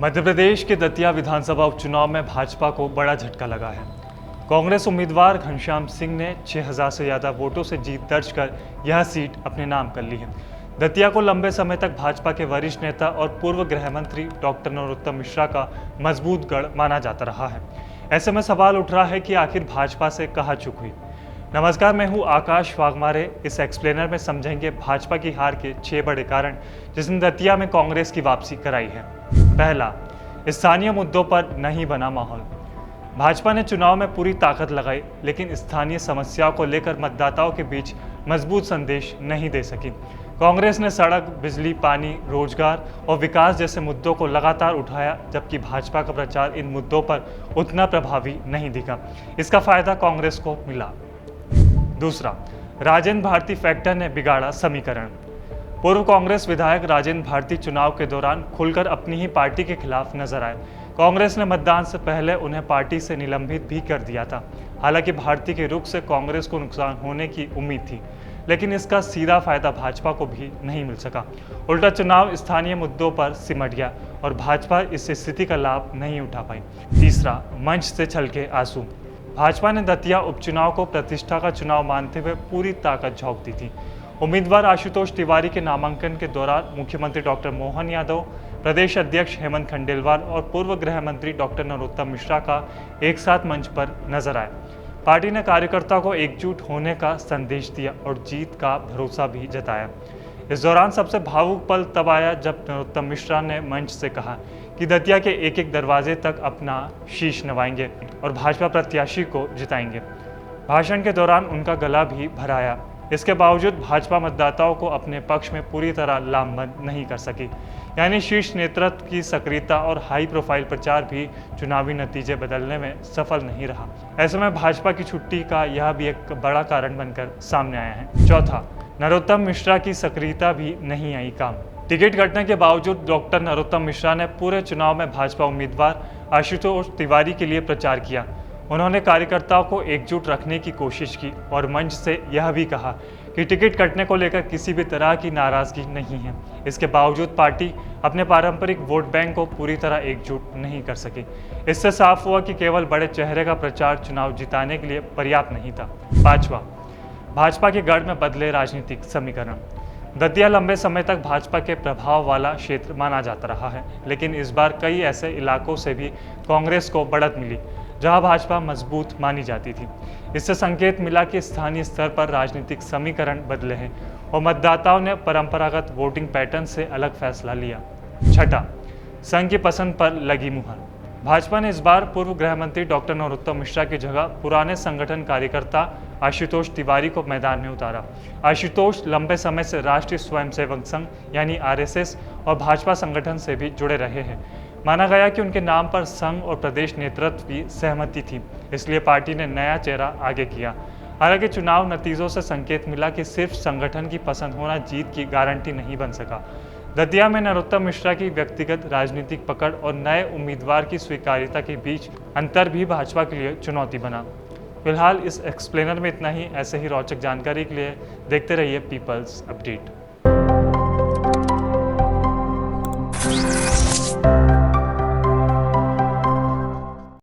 मध्य प्रदेश के दतिया विधानसभा उपचुनाव में भाजपा को बड़ा झटका लगा है। कांग्रेस उम्मीदवार घनश्याम सिंह ने 6000 से ज़्यादा वोटों से जीत दर्ज कर यह सीट अपने नाम कर ली है। दतिया को लंबे समय तक भाजपा के वरिष्ठ नेता और पूर्व गृह मंत्री डॉक्टर नरोत्तम मिश्रा का मजबूत गढ़ माना जाता रहा है। ऐसे में सवाल उठ रहा है कि आखिर भाजपा से कहाँ चूक हुई। नमस्कार, मैं हूँ आकाश वाघमारे। इस एक्सप्लेनर में समझेंगे भाजपा की हार के 6 बड़े कारण जिसने दतिया में कांग्रेस की वापसी कराई है। पहला, स्थानीय मुद्दों पर नहीं बना माहौल। भाजपा ने चुनाव में पूरी ताकत लगाई, लेकिन स्थानीय समस्याओं को लेकर मतदाताओं के बीच मजबूत संदेश नहीं दे सकी। कांग्रेस ने सड़क, बिजली, पानी, रोजगार और विकास जैसे मुद्दों को लगातार उठाया, जबकि भाजपा का प्रचार इन मुद्दों पर उतना प्रभावी नहीं दिखा। इसका फायदा कांग्रेस को मिला। दूसरा, राजेंद्र भारती फैक्टर ने बिगाड़ा समीकरण। पूर्व कांग्रेस विधायक राजेंद्र भारती चुनाव के दौरान खुलकर अपनी ही पार्टी के खिलाफ नजर आए। कांग्रेस ने मतदान से पहले उन्हें पार्टी से निलंबित भी कर दिया था। हालांकि भारती के रुख से कांग्रेस को नुकसान होने की उम्मीद थी, लेकिन इसका सीधा फायदा भाजपा को भी नहीं मिल सका। उल्टा चुनाव स्थानीय मुद्दों पर सिमट गया और भाजपा इस स्थिति का लाभ नहीं उठा पाई। तीसरा, मंच से छलके आंसू। भाजपा ने दतिया उपचुनाव को प्रतिष्ठा का चुनाव मानते हुए पूरी ताकत झोंक दी थी। उम्मीदवार आशुतोष तिवारी के नामांकन के दौरान मुख्यमंत्री डॉक्टर मोहन यादव, प्रदेश अध्यक्ष हेमंत खंडेलवाल और पूर्व गृह मंत्री डॉक्टर नरोत्तम मिश्रा का एक साथ मंच पर नजर आए। पार्टी ने कार्यकर्ताओं को एकजुट होने का संदेश दिया और जीत का भरोसा भी जताया। इस दौरान सबसे भावुक पल तब आया जब नरोत्तम मिश्रा ने मंच से कहा कि दतिया के एक एक दरवाजे तक अपना शीश नवाएंगे और भाजपा प्रत्याशी को जिताएंगे। भाषण के दौरान उनका गला भी भराया। इसके बावजूद भाजपा मतदाताओं को अपने पक्ष में पूरी तरह लामबंद नहीं कर सकी। यानी शीर्ष नेतृत्व की सक्रियता और हाई प्रोफाइल प्रचार भी चुनावी नतीजे बदलने में सफल नहीं रहा। ऐसे में भाजपा की छुट्टी का यह भी एक बड़ा कारण बनकर सामने आया है। चौथा, नरोत्तम मिश्रा की सक्रियता भी नहीं आई काम। टिकट कटने के बावजूद डॉक्टर नरोत्तम मिश्रा ने पूरे चुनाव में भाजपा उम्मीदवार आशुतोष तिवारी के लिए प्रचार किया। उन्होंने कार्यकर्ताओं को एकजुट रखने की कोशिश की और मंच से यह भी कहा कि टिकट कटने को लेकर किसी भी तरह की नाराजगी नहीं है। इसके बावजूद पार्टी अपने पारंपरिक वोट बैंक को पूरी तरह एकजुट नहीं कर सकी। इससे साफ हुआ कि केवल बड़े चेहरे का प्रचार चुनाव जिताने के लिए पर्याप्त नहीं था। पांचवा, भाजपा के गढ़ में बदले राजनीतिक समीकरण। दतिया लंबे समय तक भाजपा के प्रभाव वाला क्षेत्र माना जाता रहा है, लेकिन इस बार कई ऐसे इलाकों से भी कांग्रेस को बढ़त मिली जहां भाजपा मजबूत मानी जाती थी। इससे संकेत मिला कि स्थानीय स्तर पर राजनीतिक समीकरण बदले हैं और मतदाताओं ने परंपरागत वोटिंग पैटर्न से अलग फैसला लिया। छठा, संघ की पसंद पर लगी मुहर। भाजपा ने इस बार पूर्व गृह मंत्री डॉक्टर नरोत्तम मिश्रा की जगह पुराने संगठन कार्यकर्ता आशुतोष तिवारी को मैदान में उतारा। आशुतोष लंबे समय से राष्ट्रीय स्वयंसेवक संघ यानी आरएसएस और भाजपा संगठन से भी जुड़े रहे हैं। माना गया कि उनके नाम पर संघ और प्रदेश नेतृत्व की सहमति थी, इसलिए पार्टी ने नया चेहरा आगे किया। हालांकि चुनाव नतीजों से संकेत मिला कि सिर्फ संगठन की पसंद होना जीत की गारंटी नहीं बन सका। दतिया में नरोत्तम मिश्रा की व्यक्तिगत राजनीतिक पकड़ और नए उम्मीदवार की स्वीकार्यता के बीच अंतर भी भाजपा के लिए चुनौती बना। फिलहाल इस एक्सप्लेनर में इतना ही। ऐसे ही रोचक जानकारी के लिए देखते रहिए पीपल्स अपडेट।